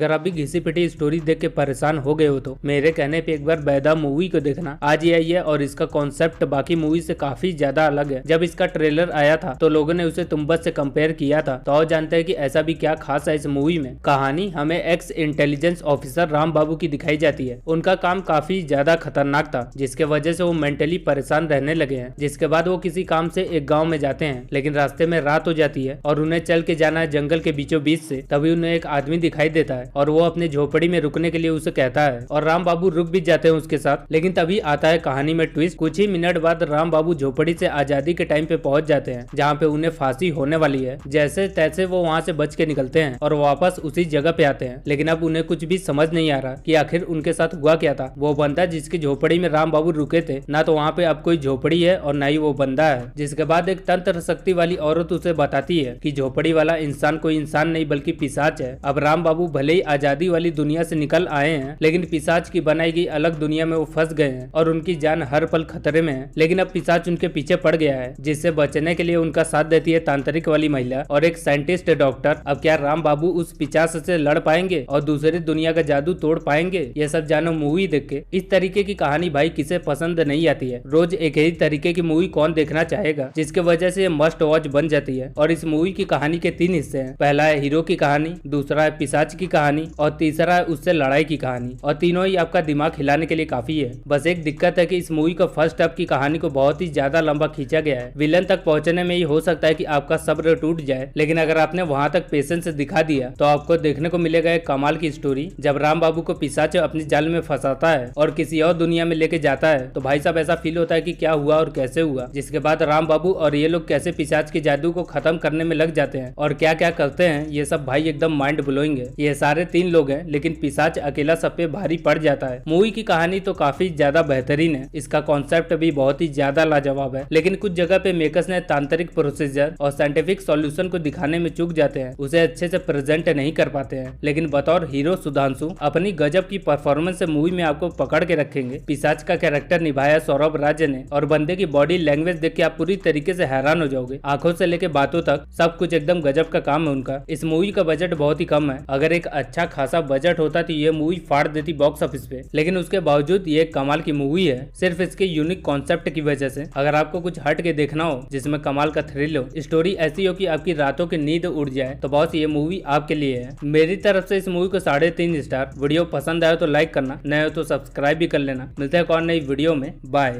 अगर आप भी घिसी पिटी स्टोरी देख के परेशान हो गए हो तो मेरे कहने पे एक बार बैदा मूवी को देखना। आज ये आई है और इसका कॉन्सेप्ट बाकी मूवी से काफी ज्यादा अलग है। जब इसका ट्रेलर आया था तो लोगों ने उसे तुम्बद से कंपेयर किया था। तो और जानते हैं कि ऐसा भी क्या खास है इस मूवी में। कहानी हमें एक्स इंटेलिजेंस ऑफिसर राम बाबू की दिखाई जाती है। उनका काम काफी ज्यादा खतरनाक था, जिसके वजह से वो मेंटली परेशान रहने लगे हैं। जिसके बाद वो किसी काम से एक गाँव में जाते हैं, लेकिन रास्ते में रात हो जाती है और उन्हें चल के जाना है जंगल के बीचों बीच से। तभी उन्हें एक आदमी दिखाई देता है और वो अपने झोपड़ी में रुकने के लिए उसे कहता है और राम बाबू रुक भी जाते हैं उसके साथ। लेकिन तभी आता है कहानी में ट्विस्ट। कुछ ही मिनट बाद राम बाबू झोपड़ी से आजादी के टाइम पे पहुंच जाते हैं जहाँ पे उन्हें फांसी होने वाली है। जैसे तैसे वो वहाँ से बच के निकलते हैं और वापस उसी जगह पे आते हैं। लेकिन अब उन्हें कुछ भी समझ नहीं आ रहा कि आखिर उनके साथ हुआ क्या था। वो बंदा जिसकी झोपड़ी में राम बाबू रुके थे, ना तो वहाँ पे अब कोई झोपड़ी है और ना ही वो बंदा है। जिसके बाद एक तंत्र शक्ति वाली औरत उसे बताती है कि झोपड़ी वाला इंसान कोई इंसान नहीं बल्कि पिशाच है। अब राम बाबू भले ही आजादी वाली दुनिया से निकल आए हैं, लेकिन पिशाच की बनाई गई अलग दुनिया में वो फंस गए हैं और उनकी जान हर पल खतरे में है। लेकिन अब पिशाच उनके पीछे पड़ गया है, जिससे बचने के लिए उनका साथ देती है तांत्रिक वाली महिला और एक साइंटिस्ट डॉक्टर। अब क्या राम बाबू उस पिशाच से लड़ पाएंगे और दूसरी दुनिया का जादू तोड़ पाएंगे? ये सब जानो मूवी देख के। इस तरीके की कहानी भाई किसे पसंद नहीं आती है। रोज एक ही तरीके की मूवी कौन देखना चाहेगा, जिसके वजह से ये मस्ट वॉच बन जाती है। और इस मूवी की कहानी के 3 हिस्से हैं। पहला है हीरो की कहानी, दूसरा है पिशाच की कहानी और तीसरा है उससे लड़ाई की कहानी। और तीनों ही आपका दिमाग हिलाने के लिए काफी है। बस एक दिक्कत है कि इस मूवी को फर्स्ट हाफ की कहानी को बहुत ही ज्यादा लंबा खींचा गया है। विलन तक पहुंचने में ही हो सकता है कि आपका सब्र टूट जाए, लेकिन अगर आपने वहां तक पेशेंस दिखा दिया तो आपको देखने को मिलेगा एक कमाल की स्टोरी। जब राम बाबू को पिशाच अपनी जाल में फंसाता है और किसी और दुनिया में लेके जाता है तो भाई साहब ऐसा फील होता है कि क्या हुआ और कैसे हुआ। जिसके बाद राम बाबू और ये लोग कैसे पिशाच के जादू को खत्म करने में लग जाते हैं और क्या क्या करते हैं, ये सब भाई एकदम माइंड ब्लोइंग है। ये सारे 3 लोग हैं, लेकिन पिशाच अकेला सब पे भारी पड़ जाता है। मूवी की कहानी तो काफी ज्यादा बेहतरीन है। इसका कॉन्सेप्ट भी बहुत ही ज्यादा लाजवाब है, लेकिन कुछ जगह पे मेकर्स ने तांत्रिक प्रोसीजर और साइंटिफिक सॉल्यूशन को दिखाने में चूक जाते हैं, उसे अच्छे से प्रेजेंट नहीं कर पाते हैं। लेकिन बतौर हीरो सुधांशु अपनी गजब की परफॉर्मेंस से मूवी में आपको पकड़ के रखेंगे। पिशाच का कैरेक्टर निभाया सौरभ राज ने और बंदे की बॉडी लैंग्वेज देख के आप पूरी तरीके से हैरान हो जाओगे। आंखों से लेके बातों तक सब कुछ एकदम गजब का काम है उनका। इस मूवी का बजट बहुत ही कम है। अगर एक अच्छा खासा बजट होता तो ये मूवी फाड़ देती बॉक्स ऑफिस पे, लेकिन उसके बावजूद ये कमाल की मूवी है सिर्फ इसके यूनिक कॉन्सेप्ट की वजह से। अगर आपको कुछ हट के देखना हो, जिसमें कमाल का थ्रिल हो, स्टोरी ऐसी हो कि आपकी रातों की नींद उड़ जाए, तो बॉस ये मूवी आपके लिए है। मेरी तरफ से इस मूवी को 3.5 स्टार। वीडियो पसंद आए तो लाइक करना, नए हो तो सब्सक्राइब भी कर लेना। मिलते हैं एक और नई वीडियो में। बाय।